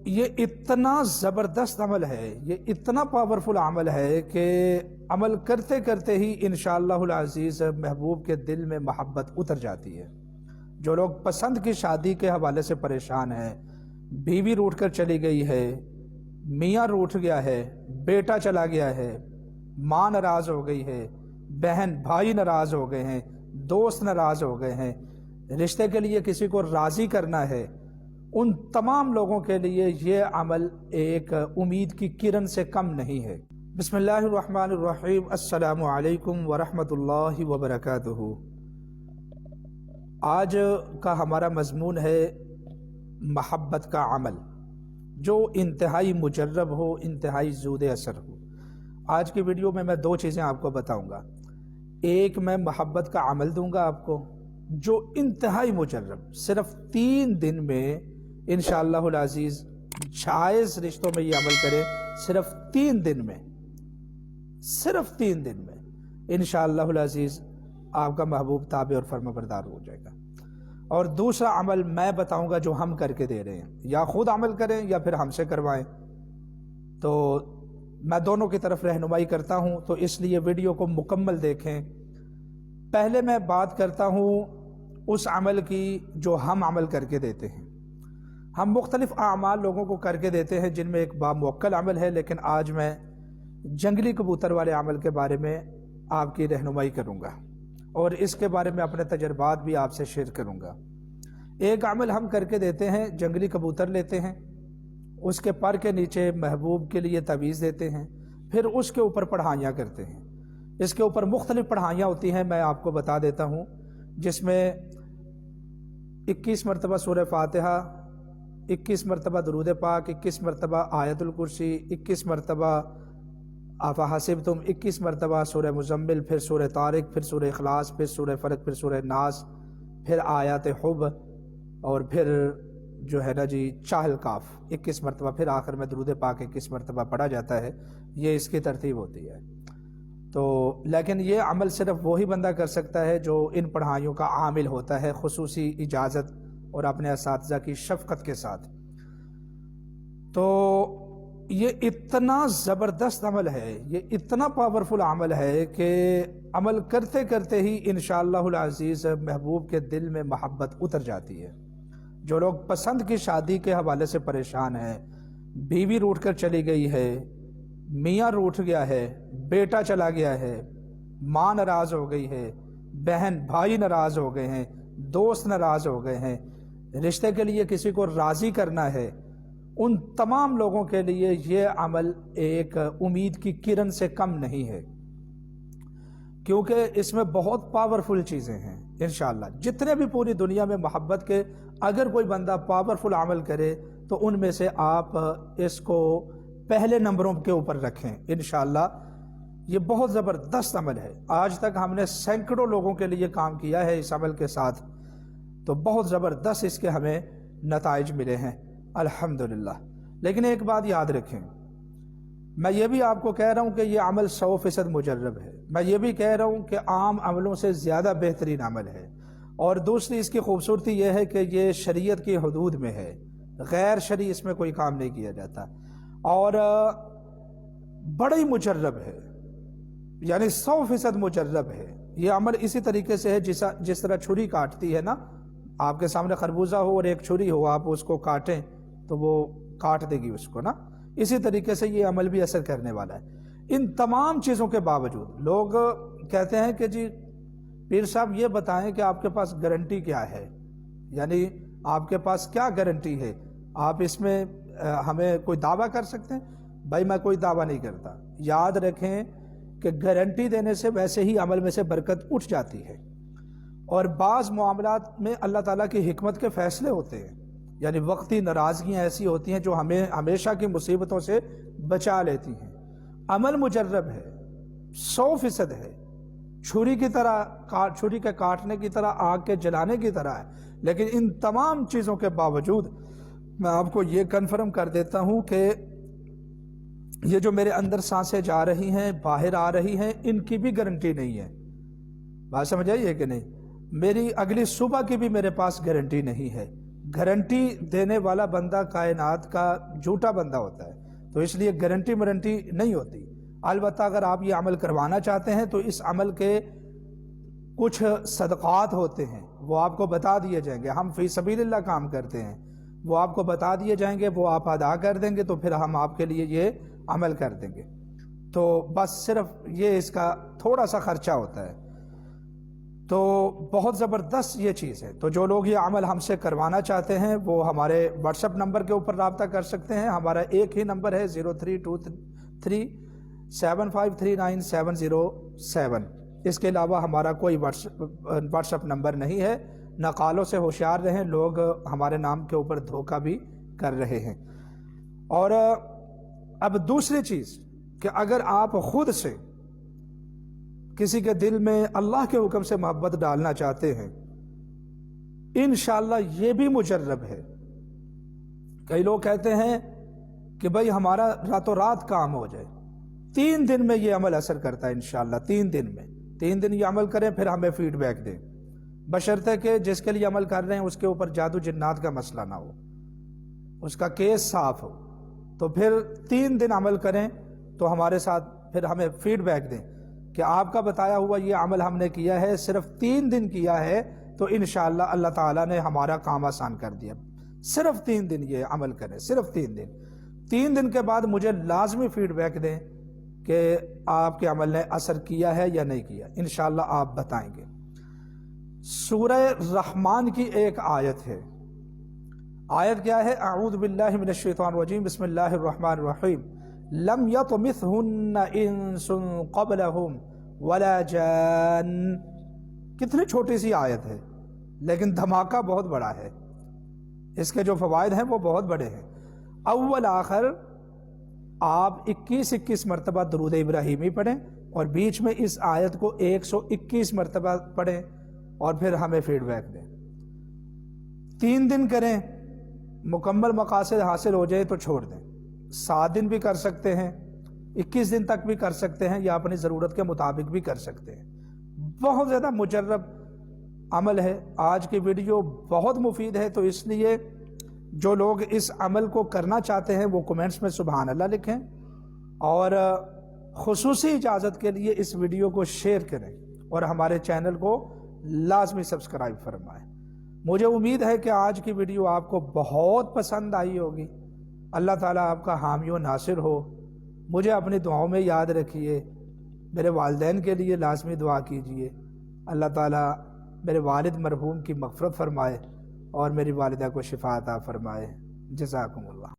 یہ اتنا زبردست عمل ہے، یہ اتنا پاورفل عمل ہے کہ عمل کرتے کرتے ہی انشاءاللہ العزیز محبوب کے دل میں محبت اتر جاتی ہے۔ جو لوگ پسند کی شادی کے حوالے سے پریشان ہیں، بیوی روٹھ کر چلی گئی ہے، میاں روٹھ گیا ہے، بیٹا چلا گیا ہے، ماں ناراض ہو گئی ہے، بہن بھائی ناراض ہو گئے ہیں، دوست ناراض ہو گئے ہیں، رشتے کے لیے کسی کو راضی کرنا ہے، ان تمام لوگوں کے لیے یہ عمل ایک امید کی کرن سے کم نہیں ہے۔ بسم اللہ الرحمن الرحیم۔ السلام علیکم ورحمۃ اللہ وبرکاتہ۔ آج کا ہمارا مضمون ہے محبت کا عمل، جو انتہائی مجرب ہو، انتہائی زود اثر ہو۔ آج کی ویڈیو میں دو چیزیں آپ کو بتاؤں گا۔ ایک، میں محبت کا عمل دوں گا آپ کو جو انتہائی مجرب، صرف 3 دن میں انشاءاللہ العزیز جائز رشتوں میں یہ عمل کریں، صرف 3 دن میں، صرف 3 دن میں انشاءاللہ العزیز آپ کا محبوب تابع اور فرما بردار ہو جائے گا۔ اور دوسرا عمل میں بتاؤں گا جو ہم کر کے دے رہے ہیں، یا خود عمل کریں یا پھر ہم سے کروائیں، تو میں دونوں کی طرف رہنمائی کرتا ہوں، تو اس لیے ویڈیو کو مکمل دیکھیں۔ پہلے میں بات کرتا ہوں اس عمل کی جو ہم عمل کر کے دیتے ہیں۔ ہم مختلف اعمال لوگوں کو کر کے دیتے ہیں جن میں ایک باموکل عمل ہے، لیکن آج میں جنگلی کبوتر والے عمل کے بارے میں آپ کی رہنمائی کروں گا، اور اس کے بارے میں اپنے تجربات بھی آپ سے شیئر کروں گا۔ ایک عمل ہم کر کے دیتے ہیں، جنگلی کبوتر لیتے ہیں، اس کے پر کے نیچے محبوب کے لیے تعویذ دیتے ہیں، پھر اس کے اوپر پڑھائیاں کرتے ہیں۔ اس کے اوپر مختلف پڑھائیاں ہوتی ہیں، میں آپ کو بتا دیتا ہوں، جس میں 21 مرتبہ سورہ فاتحہ، 21 مرتبہ درود پاک، 21 مرتبہ آیت الکرسی، 21 مرتبہ افحسبتم، 21 مرتبہ سورہ مزمل، پھر سورہ طارق، پھر سورہ اخلاص، پھر سورہ فلق، پھر سورہ ناس، پھر آیات حب، اور پھر جو ہے نا جی چاہل کاف 21 مرتبہ، پھر آخر میں درود پاک 21 مرتبہ پڑھا جاتا ہے۔ یہ اس کی ترتیب ہوتی ہے۔ تو لیکن یہ عمل صرف وہی بندہ کر سکتا ہے جو ان پڑھائیوں کا عامل ہوتا ہے، خصوصی اجازت اور اپنے اساتذہ کی شفقت کے ساتھ۔ تو یہ اتنا زبردست عمل ہے، یہ اتنا پاورفل عمل ہے کہ عمل کرتے کرتے ہی انشاءاللہ العزیز محبوب کے دل میں محبت اتر جاتی ہے۔ جو لوگ پسند کی شادی کے حوالے سے پریشان ہیں، بیوی روٹھ کر چلی گئی ہے، میاں روٹھ گیا ہے، بیٹا چلا گیا ہے، ماں ناراض ہو گئی ہے، بہن بھائی ناراض ہو گئے ہیں، دوست ناراض ہو گئے ہیں، رشتے کے لیے کسی کو راضی کرنا ہے، ان تمام لوگوں کے لیے یہ عمل ایک امید کی کرن سے کم نہیں ہے، کیونکہ اس میں بہت پاورفل چیزیں ہیں۔ انشاءاللہ جتنے بھی پوری دنیا میں محبت کے اگر کوئی بندہ پاورفل عمل کرے تو ان میں سے آپ اس کو پہلے نمبروں کے اوپر رکھیں۔ انشاءاللہ یہ بہت زبردست عمل ہے۔ آج تک ہم نے سینکڑوں لوگوں کے لیے کام کیا ہے اس عمل کے ساتھ، تو بہت زبردست اس کے ہمیں نتائج ملے ہیں الحمدللہ۔ لیکن ایک بات یاد رکھیں، میں یہ بھی آپ کو کہہ رہا ہوں کہ یہ عمل 100% مجرب ہے، میں یہ بھی کہہ رہا ہوں کہ عام عملوں سے زیادہ بہترین عمل ہے، اور دوسری اس کی خوبصورتی یہ ہے کہ یہ شریعت کی حدود میں ہے، غیر شرعی اس میں کوئی کام نہیں کیا جاتا، اور بڑا ہی مجرب ہے، یعنی 100% مجرب ہے۔ یہ عمل اسی طریقے سے ہے جس طرح چھری کاٹتی ہے نا، آپ کے سامنے خربوزہ ہو اور ایک چھری ہو، آپ اس کو کاٹیں تو وہ کاٹ دے گی اس کو نا، اسی طریقے سے یہ عمل بھی اثر کرنے والا ہے۔ ان تمام چیزوں کے باوجود لوگ کہتے ہیں کہ جی پیر صاحب یہ بتائیں کہ آپ کے پاس گارنٹی کیا ہے، یعنی آپ کے پاس کیا گارنٹی ہے، آپ اس میں ہمیں کوئی دعویٰ کر سکتے ہیں؟ بھائی میں کوئی دعویٰ نہیں کرتا۔ یاد رکھیں کہ گارنٹی دینے سے ویسے ہی عمل میں سے برکت اٹھ جاتی ہے، اور بعض معاملات میں اللہ تعالیٰ کی حکمت کے فیصلے ہوتے ہیں، یعنی وقتی ناراضگیاں ایسی ہوتی ہیں جو ہمیں ہمیشہ کی مصیبتوں سے بچا لیتی ہیں۔ عمل مجرب ہے، 100% ہے، چھری کی طرح، چھری کے کاٹنے کی طرح، آگ کے جلانے کی طرح ہے، لیکن ان تمام چیزوں کے باوجود میں آپ کو یہ کنفرم کر دیتا ہوں کہ یہ جو میرے اندر سانسیں جا رہی ہیں، باہر آ رہی ہیں، ان کی بھی گارنٹی نہیں ہے۔ بات سمجھ آئی ہے کہ نہیں؟ میری اگلی صبح کی بھی میرے پاس گارنٹی نہیں ہے، گارنٹی دینے والا بندہ کائنات کا جھوٹا بندہ ہوتا ہے، تو اس لیے گارنٹی مرنٹی نہیں ہوتی۔ البتہ اگر آپ یہ عمل کروانا چاہتے ہیں تو اس عمل کے کچھ صدقات ہوتے ہیں، وہ آپ کو بتا دیے جائیں گے۔ ہم فی سبیل اللہ کام کرتے ہیں، وہ آپ کو بتا دیے جائیں گے، وہ آپ ادا کر دیں گے تو پھر ہم آپ کے لیے یہ عمل کر دیں گے۔ تو بس صرف یہ اس کا تھوڑا سا خرچہ ہوتا ہے، تو بہت زبردست یہ چیز ہے۔ تو جو لوگ یہ عمل ہم سے کروانا چاہتے ہیں وہ ہمارے واٹس ایپ نمبر کے اوپر رابطہ کر سکتے ہیں۔ ہمارا ایک ہی نمبر ہے 0323753977۔ اس کے علاوہ ہمارا کوئی واٹس ایپ نمبر نہیں ہے۔ نقالوں سے ہوشیار رہیں، لوگ ہمارے نام کے اوپر دھوکہ بھی کر رہے ہیں۔ اور اب دوسری چیز کہ اگر آپ خود سے کسی کے دل میں اللہ کے حکم سے محبت ڈالنا چاہتے ہیں، انشاءاللہ یہ بھی مجرب ہے۔ کئی لوگ کہتے ہیں کہ بھئی ہمارا راتوں رات کام ہو جائے، 3 دن میں یہ عمل اثر کرتا ہے انشاءاللہ۔ 3 دن میں 3 دن یہ عمل کریں، پھر ہمیں فیڈ بیک دیں، بشرطے کہ جس کے لیے عمل کر رہے ہیں اس کے اوپر جادو جنات کا مسئلہ نہ ہو، اس کا کیس صاف ہو۔ تو پھر 3 دن عمل کریں تو ہمارے ساتھ پھر ہمیں فیڈ بیک دیں کہ آپ کا بتایا ہوا یہ عمل ہم نے کیا ہے، صرف 3 دن کیا ہے، تو انشاءاللہ اللہ تعالیٰ نے ہمارا کام آسان کر دیا۔ صرف 3 دن یہ عمل کریں، صرف 3 دن۔ 3 دن کے بعد مجھے لازمی فیڈ بیک دیں کہ آپ کے عمل نے اثر کیا ہے یا نہیں کیا، انشاءاللہ آپ بتائیں گے۔ سورہ رحمان کی ایک آیت ہے، آیت کیا ہے؟ اعوذ باللہ من الشیطان الرجیم، بسم اللہ الرحمن الرحیم۔ لم یطمثہن انس قبلہم ولا جان۔ کتنی چھوٹی سی آیت ہے لیکن دھماکہ بہت بڑا ہے، اس کے جو فوائد ہیں وہ بہت بڑے ہیں۔ اول آخر آپ 21 مرتبہ درود ابراہیمی پڑھیں اور بیچ میں اس آیت کو 121 مرتبہ پڑھیں اور پھر ہمیں فیڈ بیک دیں۔ 3 دن کریں، مکمل مقاصد حاصل ہو جائے تو چھوڑ دیں۔ 7 دن بھی کر سکتے ہیں، 21 دن تک بھی کر سکتے ہیں، یا اپنی ضرورت کے مطابق بھی کر سکتے ہیں۔ بہت زیادہ مجرب عمل ہے۔ آج کی ویڈیو بہت مفید ہے، تو اس لیے جو لوگ اس عمل کو کرنا چاہتے ہیں وہ کومنٹس میں سبحان اللہ لکھیں، اور خصوصی اجازت کے لیے اس ویڈیو کو شیئر کریں اور ہمارے چینل کو لازمی سبسکرائب فرمائیں۔ مجھے امید ہے کہ آج کی ویڈیو آپ کو بہت پسند آئی ہوگی۔ اللہ تعالیٰ آپ کا حامی و ناصر ہو۔ مجھے اپنی دعاؤں میں یاد رکھیے، میرے والدین کے لیے لازمی دعا کیجیے۔ اللہ تعالیٰ میرے والد مرحوم کی مغفرت فرمائے اور میری والدہ کو شفا عطا فرمائے۔ جزاکم اللہ۔